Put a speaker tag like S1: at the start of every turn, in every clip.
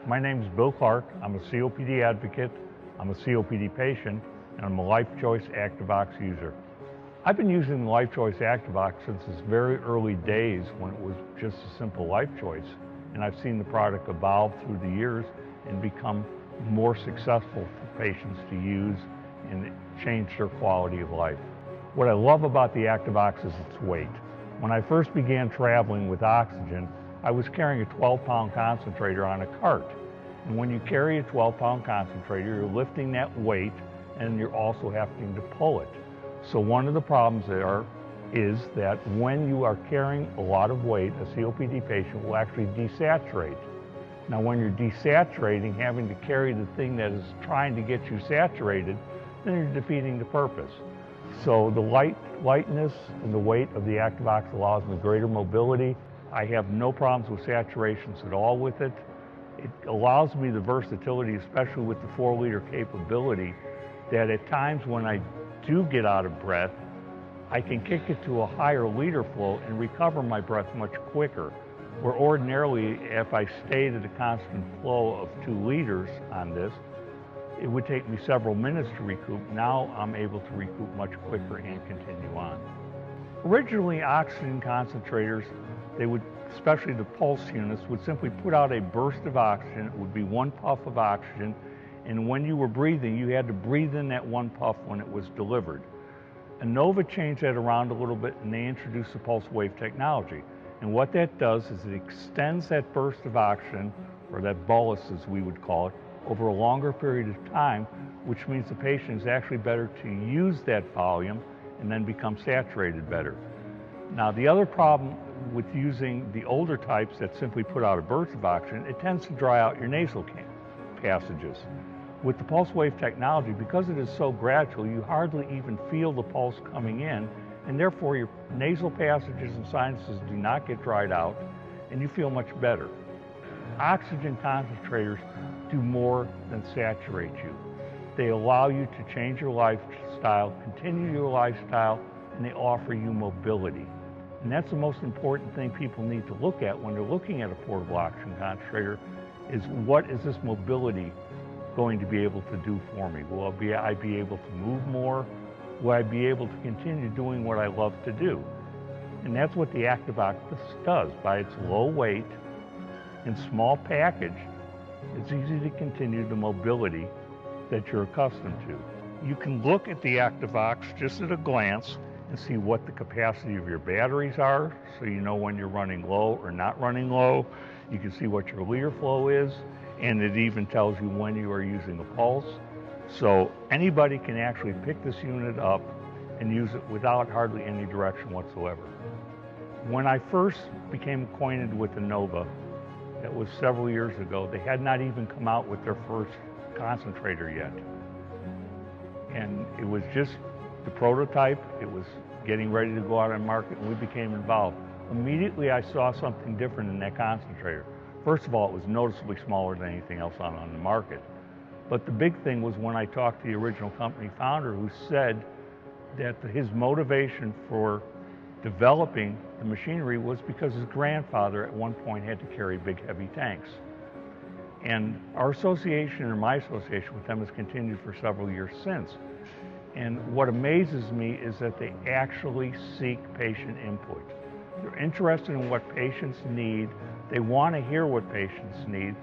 S1: My name is Bill Clark. I'm a COPD advocate, I'm a COPD patient, and I'm a LifeChoice Activox user. I've been using the LifeChoice Activox since its very early days when it was just a simple LifeChoice, and I've seen the product evolve through the years and become more successful for patients to use and change their quality of life. What I love about the Activox is its weight. When I first began traveling with oxygen, I was carrying a 12-pound concentrator on a cart. And when you carry a 12-pound concentrator, you're lifting that weight and you're also having to pull it. So one of the problems there is that when you are carrying a lot of weight, a COPD patient will actually desaturate. Now when you're desaturating, having to carry the thing that is trying to get you saturated, then you're defeating the purpose. So the lightness and the weight of the Activox allows me greater mobility. I have no problems with saturations at all with it. It allows me the versatility, especially with the 4-liter capability, that at times when I do get out of breath, I can kick it to a higher liter flow and recover my breath much quicker. Where ordinarily, if I stayed at a constant flow of 2 liters on this, it would take me several minutes to recoup. Now I'm able to recoup much quicker and continue on. Originally, oxygen concentrators, especially the pulse units, would simply put out a burst of oxygen. It would be 1 puff of oxygen, and when you were breathing, you had to breathe in that 1 puff when it was delivered. Innova changed that around a little bit, and they introduced the pulse wave technology. And what that does is it extends that burst of oxygen, or that bolus as we would call it, over a longer period of time, which means the patient is actually better to use that volume and then become saturated better. Now the other problem with using the older types that simply put out a burst of oxygen, it tends to dry out your nasal passages. With the pulse wave technology, because it is so gradual, you hardly even feel the pulse coming in, and therefore your nasal passages and sinuses do not get dried out, and you feel much better. Oxygen concentrators do more than saturate you. They allow you to change your lifestyle, continue your lifestyle, and they offer you mobility. And that's the most important thing people need to look at when they're looking at a portable oxygen concentrator, is what is this mobility going to be able to do for me? Will I be able to move more? Will I be able to continue doing what I love to do? And that's what the Activox does. By its low weight and small package, it's easy to continue the mobility that you're accustomed to. You can look at the Activox just at a glance and see what the capacity of your batteries are, so you know when you're running low or not running low. You can see what your liter flow is, and it even tells you when you are using a pulse. So anybody can actually pick this unit up and use it without hardly any direction whatsoever. When I first became acquainted with Innova, that was several years ago, they had not even come out with their first concentrator yet. And it was just the prototype. It was getting ready to go out on market, and we became involved. Immediately I saw something different in that concentrator. First of all, it was noticeably smaller than anything else on the market. But the big thing was when I talked to the original company founder, who said that his motivation for developing the machinery was because his grandfather at one point had to carry big heavy tanks. And our association, or my association with them, has continued for several years since. And what amazes me is that they actually seek patient input. They're interested in what patients need, they want to hear what patients need,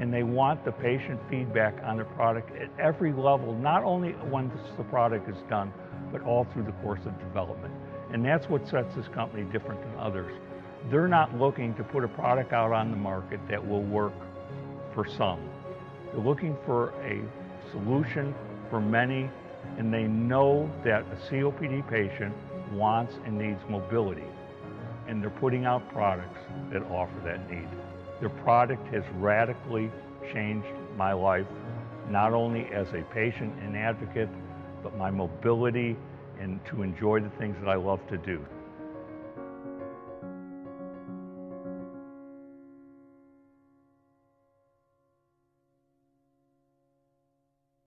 S1: and they want the patient feedback on the product at every level, not only when the product is done, but all through the course of development. And that's what sets this company different than others. They're not looking to put a product out on the market that will work for some. They're looking for a solution for many, and they know that a COPD patient wants and needs mobility. And they're putting out products that offer that need. Their product has radically changed my life, not only as a patient and advocate, but my mobility and to enjoy the things that I love to do.